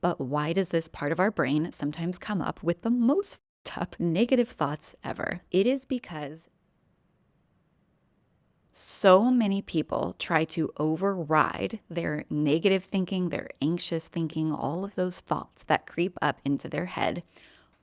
But why does this part of our brain sometimes come up with the most f***ed up negative thoughts ever? It is because so many people try to override their negative thinking, their anxious thinking, all of those thoughts that creep up into their head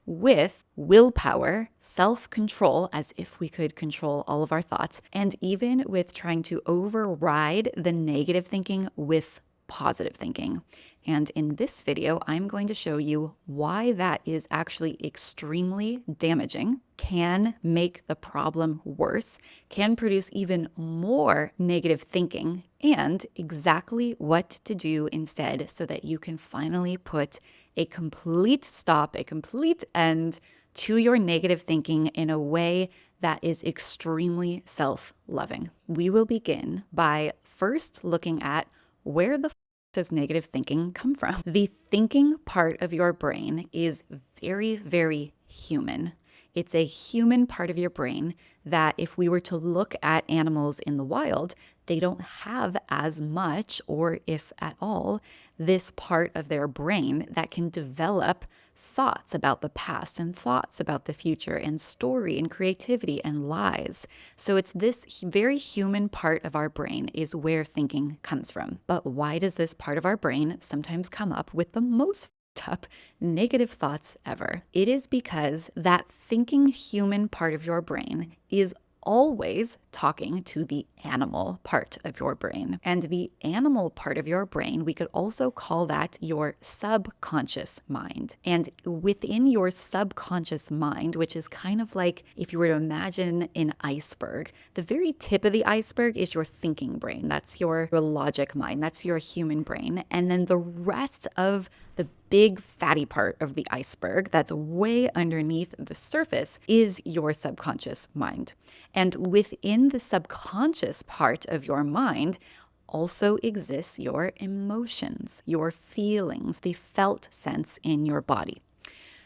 with willpower, self control, as if we could control all of our thoughts, and even with trying to override the negative thinking with positive thinking. And in this video, I'm going to show you why that is actually extremely damaging, can make the problem worse, can produce even more negative thinking, and exactly what to do instead so that you can finally put a complete stop, a complete end to your negative thinking in a way that is extremely self-loving. We will begin by first looking at where the does negative thinking come from? The thinking part of your brain is very, very human. It's a human part of your brain that if we were to look at animals in the wild, they don't have as much, or if at all, this part of their brain that can develop thoughts about the past and thoughts about the future and story and creativity and lies. So it's this very human part of our brain is where thinking comes from. But why does this part of our brain sometimes come up with the most up negative thoughts ever? It is because that thinking human part of your brain is always talking to the animal part of your brain. And the animal part of your brain, we could also call that your subconscious mind. And within your subconscious mind, which is kind of like if you were to imagine an iceberg, the very tip of the iceberg is your thinking brain. That's your logic mind. That's your human brain. And then the rest of the big fatty part of the iceberg that's way underneath the surface is your subconscious mind. And within the subconscious part of your mind also exists your emotions, your feelings, the felt sense in your body.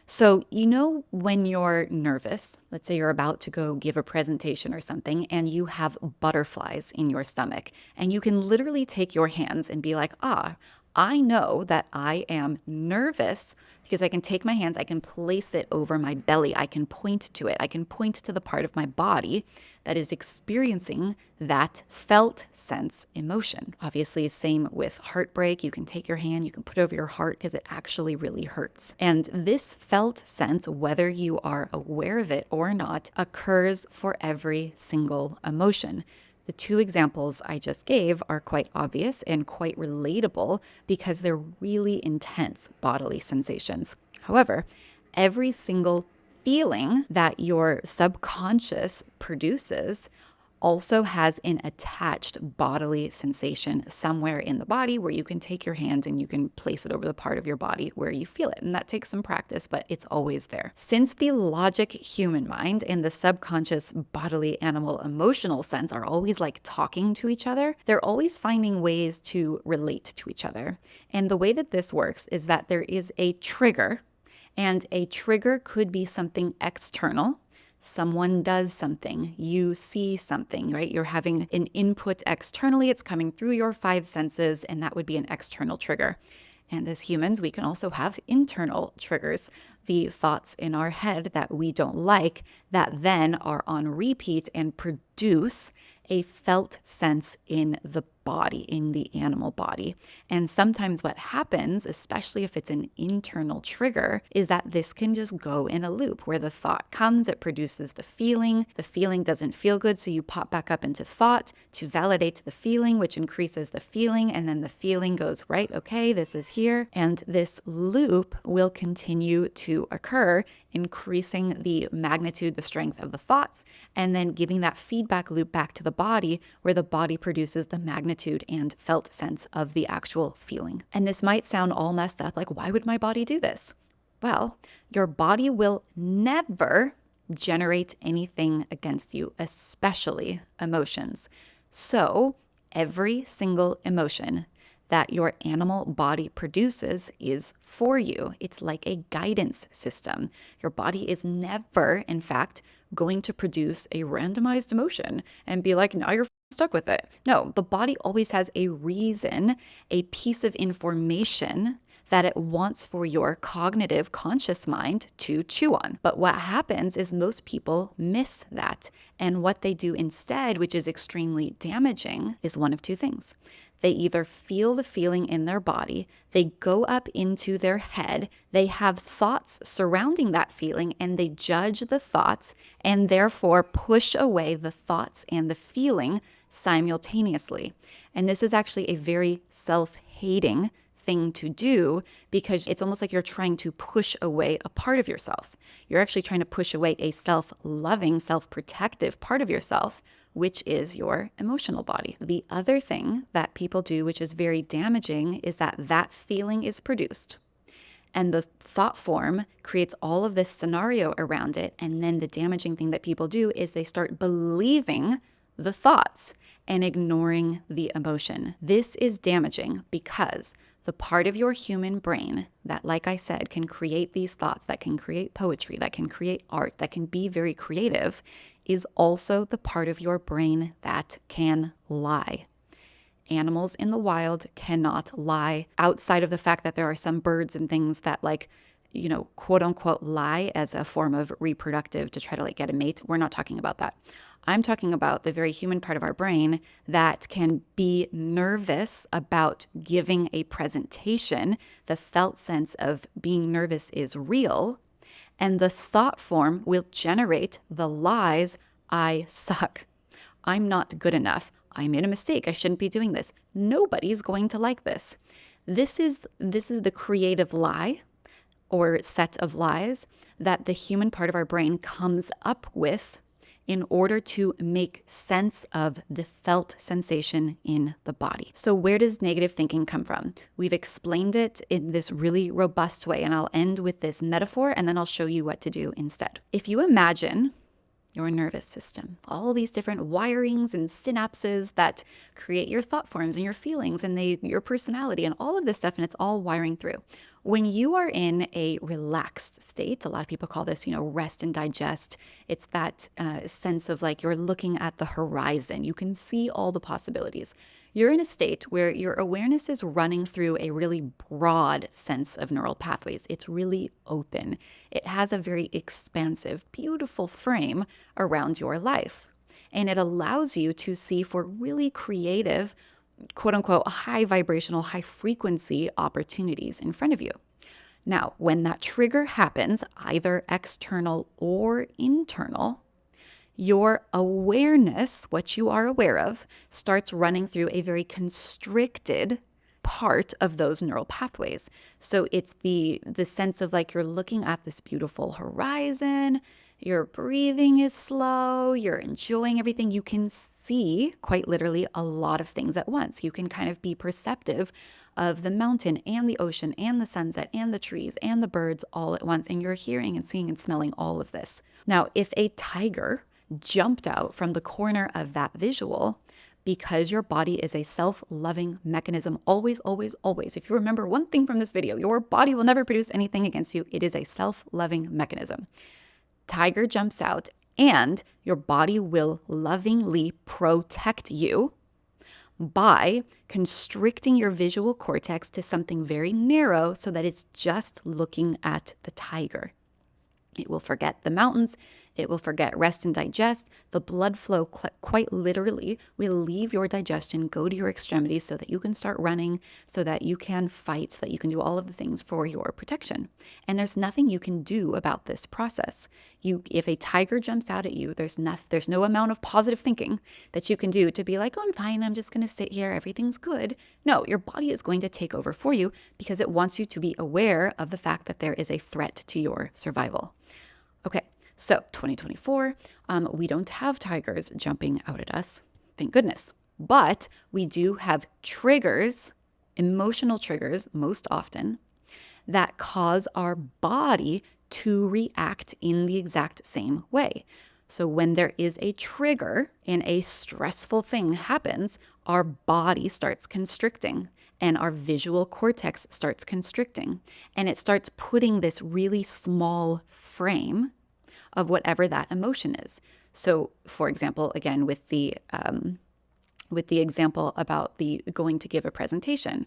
So, you know, when you're nervous, let's say you're about to go give a presentation or something, and you have butterflies in your stomach, and you can literally take your hands and be like, I know that I am nervous because I can take my hands, I can place it over my belly, I can point to it, I can point to the part of my body that is experiencing that felt sense emotion. Obviously, same with heartbreak. You can take your hand, you can put it over your heart because it actually really hurts. And this felt sense, whether you are aware of it or not, occurs for every single emotion. The two examples I just gave are quite obvious and quite relatable because they're really intense bodily sensations. However, every single feeling that your subconscious produces also has an attached bodily sensation somewhere in the body where you can take your hand and you can place it over the part of your body where you feel it. And that takes some practice, but it's always there. Since the logic human mind and the subconscious bodily animal emotional sense are always like talking to each other, they're always finding ways to relate to each other. And the way that this works is that there is a trigger, and a trigger could be something external. Someone does something, you see something, right? You're having an input externally, it's coming through your five senses, and that would be an external trigger. And as humans, we can also have internal triggers, the thoughts in our head that we don't like that then are on repeat and produce a felt sense in the body, in the animal body. And sometimes what happens, especially if it's an internal trigger, is that this can just go in a loop where the thought comes, it produces the feeling doesn't feel good, so you pop back up into thought to validate the feeling, which increases the feeling, and then the feeling goes, right, okay, this is here. And this loop will continue to occur, increasing the magnitude, the strength of the thoughts, and then giving that feedback loop back to the body where the body produces the magnitude and felt sense of the actual feeling. And this might sound all messed up, like, why would my body do this? Well, your body will never generate anything against you, especially emotions. So every single emotion that your animal body produces is for you. It's like a guidance system. Your body is never, in fact, going to produce a randomized emotion and be like, now you're stuck with it. No, the body always has a reason, a piece of information that it wants for your cognitive conscious mind to chew on. But what happens is most people miss that. And what they do instead, which is extremely damaging, is one of two things. They either feel the feeling in their body, they go up into their head, they have thoughts surrounding that feeling, and they judge the thoughts and therefore push away the thoughts and the feeling simultaneously. And this is actually a very self-hating thing to do, because it's almost like you're trying to push away a part of yourself. You're actually trying to push away a self-loving, self-protective part of yourself, which is your emotional body. The other thing that people do, which is very damaging, is that feeling is produced. And the thought form creates all of this scenario around it. And then the damaging thing that people do is they start believing the thoughts and ignoring the emotion. This is damaging because the part of your human brain that, like I said, can create these thoughts, that can create poetry, that can create art, that can be very creative, is also the part of your brain that can lie. Animals in the wild cannot lie, outside of the fact that there are some birds and things that, like, quote unquote, lie as a form of reproductive to try to get a mate. We're not talking about that. I'm talking about the very human part of our brain that can be nervous about giving a presentation. The felt sense of being nervous is real. And the thought form will generate the lies. I suck. I'm not good enough. I made a mistake. I shouldn't be doing this. Nobody's going to like this. This is the creative lie or set of lies that the human part of our brain comes up with in order to make sense of the felt sensation in the body. So where does negative thinking come from? We've explained it in this really robust way, and I'll end with this metaphor and then I'll show you what to do instead. If you imagine your nervous system, all these different wirings and synapses that create your thought forms and your feelings and your personality and all of this stuff, and it's all wiring through. When you are in a relaxed state, a lot of people call this, rest and digest. It's that sense of like you're looking at the horizon. You can see all the possibilities. You're in a state where your awareness is running through a really broad sense of neural pathways. It's really open. It has a very expansive, beautiful frame around your life. And it allows you to see for really creative, quote unquote, high vibrational, high frequency opportunities in front of you. Now, when that trigger happens, either external or internal, your awareness, what you are aware of, starts running through a very constricted part of those neural pathways. So it's the sense of like you're looking at this beautiful horizon, your breathing is slow, you're enjoying everything. You can see, quite literally, a lot of things at once. You can kind of be perceptive of the mountain and the ocean and the sunset and the trees and the birds all at once. And you're hearing and seeing and smelling all of this. Now, if a tiger jumped out from the corner of that visual, because your body is a self-loving mechanism, always, always, always. If you remember one thing from this video, your body will never produce anything against you. It is a self-loving mechanism. Tiger jumps out and your body will lovingly protect you by constricting your visual cortex to something very narrow so that it's just looking at the tiger. It will forget the mountains. It will forget rest and digest. The blood flow quite literally will leave your digestion, go to your extremities so that you can start running, so that you can fight, so that you can do all of the things for your protection. And there's nothing you can do about this process. If a tiger jumps out at you, there's no amount of positive thinking that you can do to be like, oh, I'm fine, I'm just going to sit here, everything's good. No, your body is going to take over for you because it wants you to be aware of the fact that there is a threat to your survival. Okay. So 2024, we don't have tigers jumping out at us, thank goodness. But we do have triggers, emotional triggers most often, that cause our body to react in the exact same way. So when there is a trigger and a stressful thing happens, our body starts constricting and our visual cortex starts constricting. And it starts putting this really small frame of whatever that emotion is. So, for example, again, with the example about the going to give a presentation,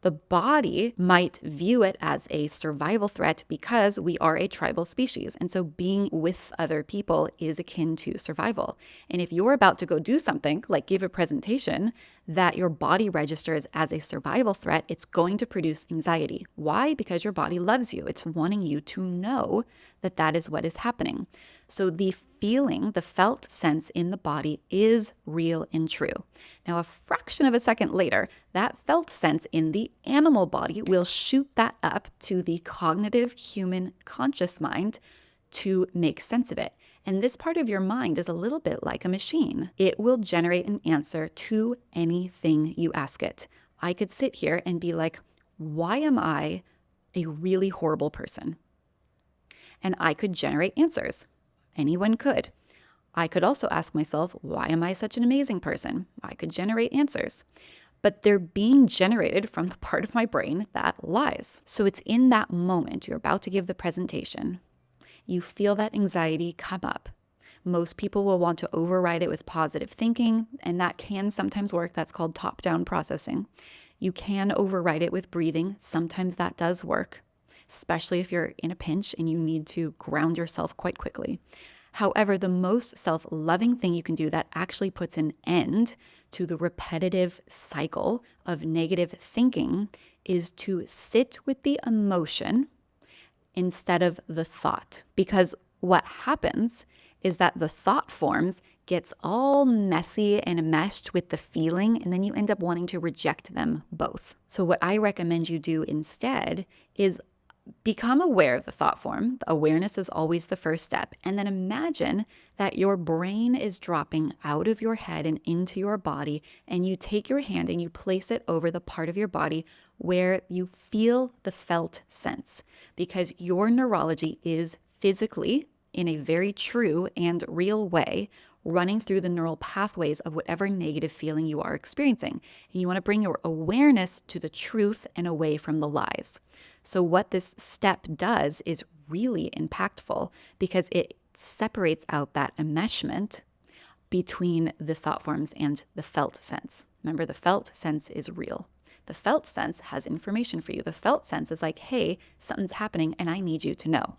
The body might view it as a survival threat because we are a tribal species. And so being with other people is akin to survival. And if you're about to go do something like give a presentation that your body registers as a survival threat, it's going to produce anxiety. Why? Because your body loves you. It's wanting you to know that that is what is happening. So the feeling, the felt sense in the body is real and true. Now, a fraction of a second later, that felt sense in the animal body will shoot that up to the cognitive human conscious mind to make sense of it. And this part of your mind is a little bit like a machine. It will generate an answer to anything you ask it. I could sit here and be like, why am I a really horrible person? And I could generate answers. Anyone could. I could also ask myself, why am I such an amazing person? I could generate answers. But they're being generated from the part of my brain that lies. So it's in that moment you're about to give the presentation. You feel that anxiety come up. Most people will want to override it with positive thinking, and that can sometimes work. That's called top-down processing. You can override it with breathing. Sometimes that does work, especially if you're in a pinch and you need to ground yourself quite quickly. However, the most self-loving thing you can do that actually puts an end to the repetitive cycle of negative thinking is to sit with the emotion instead of the thought. Because what happens is that the thought forms, gets all messy and enmeshed with the feeling, and then you end up wanting to reject them both. So what I recommend you do instead is become aware of the thought form. The awareness is always the first step. And then imagine that your brain is dropping out of your head and into your body, and you take your hand and you place it over the part of your body where you feel the felt sense, because your neurology is physically, in a very true and real way, running through the neural pathways of whatever negative feeling you are experiencing. And you want to bring your awareness to the truth and away from the lies. So what this step does is really impactful because it separates out that enmeshment between the thought forms and the felt sense. Remember, the felt sense is real. The felt sense has information for you. The felt sense is like, hey, something's happening and I need you to know.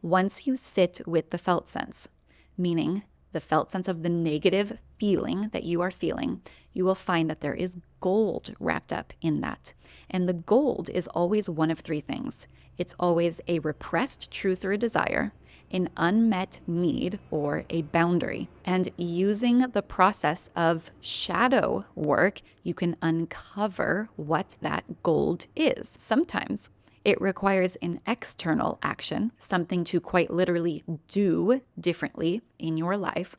Once you sit with the felt sense, meaning the felt sense of the negative feeling that you are feeling, you will find that there is gold wrapped up in that. And the gold is always one of three things. It's always a repressed truth or a desire, an unmet need, or a boundary. And using the process of shadow work, you can uncover what that gold is. Sometimes it requires an external action, something to quite literally do differently in your life.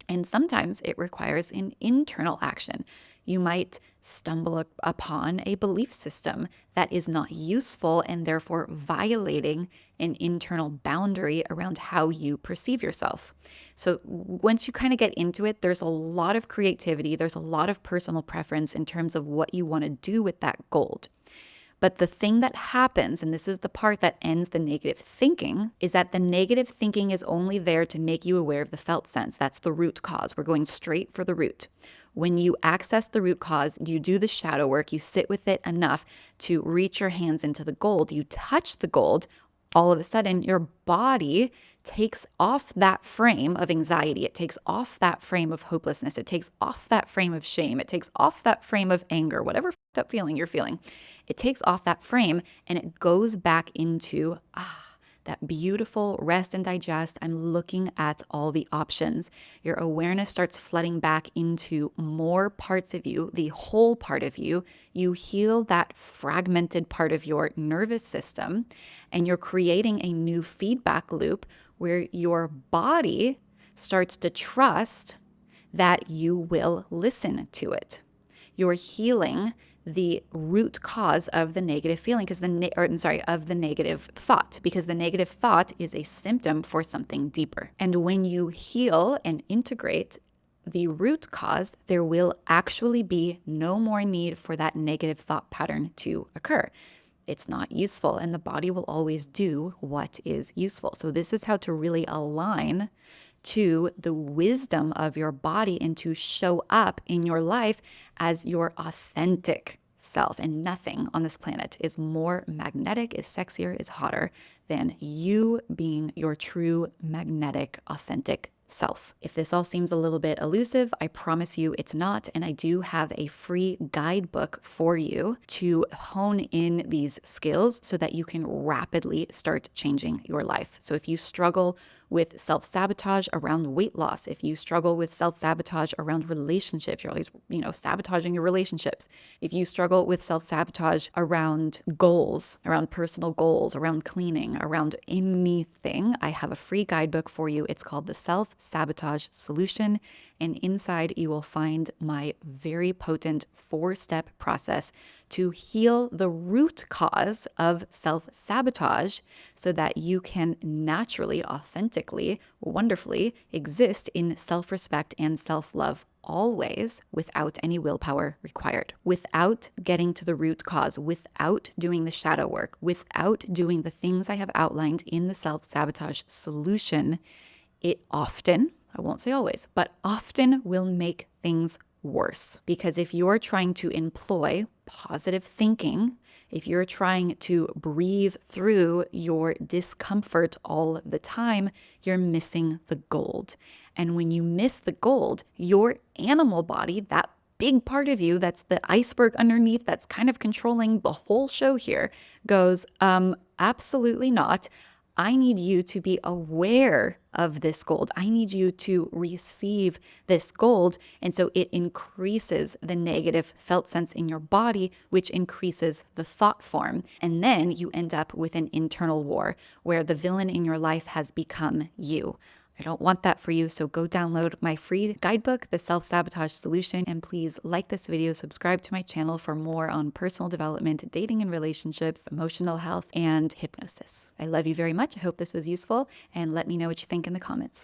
And sometimes it requires an internal action. You might stumble upon a belief system that is not useful and therefore violating an internal boundary around how you perceive yourself. So once you kind of get into it, there's a lot of creativity, there's a lot of personal preference in terms of what you want to do with that gold. But the thing that happens, and this is the part that ends the negative thinking, is that the negative thinking is only there to make you aware of the felt sense. That's the root cause. We're going straight for the root. When you access the root cause, you do the shadow work, you sit with it enough to reach your hands into the gold, you touch the gold, all of a sudden your body takes off that frame of anxiety. It takes off that frame of hopelessness. It takes off that frame of shame. It takes off that frame of anger, whatever f***ed up feeling you're feeling. It takes off that frame and it goes back into, that beautiful rest and digest. I'm looking at all the options. Your awareness starts flooding back into more parts of you, the whole part of you. You heal that fragmented part of your nervous system, and you're creating a new feedback loop where your body starts to trust that you will listen to it. You're healing the root cause of the negative feeling of the negative thought, because the negative thought is a symptom for something deeper. And when you heal and integrate the root cause, there will actually be no more need for that negative thought pattern to occur. It's not useful, and the body will always do what is useful. So this is how to really align to the wisdom of your body and to show up in your life as your authentic self. And nothing on this planet is more magnetic, is sexier, is hotter than you being your true magnetic, authentic self. If this all seems a little bit elusive, I promise you it's not. And I do have a free guidebook for you to hone in these skills so that you can rapidly start changing your life. So if you struggle with self-sabotage around weight loss, if you struggle with self-sabotage around relationships, you're always, sabotaging your relationships. If you struggle with self-sabotage around goals, around personal goals, around cleaning, around anything, I have a free guidebook for you. It's called the Self-Sabotage Solution. And inside you will find my very potent 4-step process to heal the root cause of self-sabotage so that you can naturally, authentically, wonderfully exist in self-respect and self-love always without any willpower required, without getting to the root cause, without doing the shadow work, without doing the things I have outlined in the self-sabotage solution. It often, I won't say always, but often will make things worse. Because if you're trying to employ positive thinking, if you're trying to breathe through your discomfort all the time, you're missing the gold. And when you miss the gold, your animal body, that big part of you that's the iceberg underneath that's kind of controlling the whole show here, goes, absolutely not. I need you to be aware of this gold. I need you to receive this gold. And so it increases the negative felt sense in your body, which increases the thought form. And then you end up with an internal war where the villain in your life has become you. I don't want that for you, so go download my free guidebook, The Self-Sabotage Solution, and please like this video, subscribe to my channel for more on personal development, dating and relationships, emotional health, and hypnosis. I love you very much. I hope this was useful, and let me know what you think in the comments.